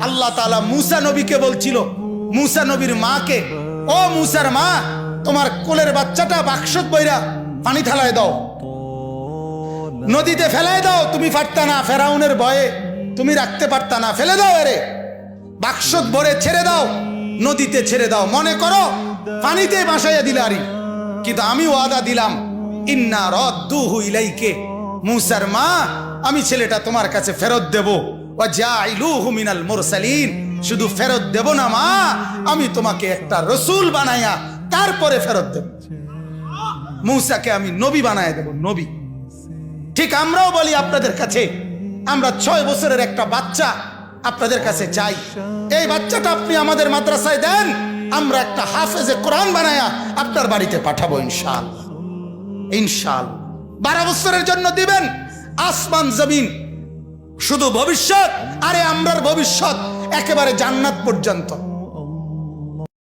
আল্লাহ তাআলা মূসা নবীকে বলছিল, মূসা নবীর মাকে, ও মূসার মা, তোমার কোলের বাচ্চাটা বাক্সত বইরা পানি ঢালায় দাও, নদীতে ফেলায় দাও। তুমি পারতা না, ফেরাউনের ভয়ে তুমি রাখতে পারতা না, ফেলে দাও, এরে বাক্সত ভরে ছেড়ে দাও, নদীতে ছেড়ে দাও, মনে করো পানিতে ভাসাইয়া দিলে আরি। কিন্তু আমি ওয়াদা দিলাম, ইন্না রাদ্দুহু ইলাইকে, মূসার মা, আমি ছেলেটা তোমার কাছে ফেরত দেব। ওয়া জাইলুহু মিনাল মুরসালিন, শুধু ফেরত দেব না মা, আমি তোমাকে একটা রসুল বানাইয়া তারপরে ফেরত দেব। মূসাকে আমি নবী বানায় দেব, নবী। ঠিক আমরাও বলি আপনাদের কাছে, আমরা 6 বছরের একটা বাচ্চা আপনাদের কাছে চাই, এই বাচ্চাটা আপনি আমাদের মাদ্রাসায় দেন, আমরা একটা হাফেজে কোরআন বানায়া আপনার বাড়িতে পাঠাবো ইনশাআল্লাহ। ইনশাআল্লাহ 12 বছরের জন্য দিবেন, আসমান জমিন শুধু ভবিষ্যৎ, আরে আমরার ভবিষ্যৎ একেবারে জান্নাত পর্যন্ত।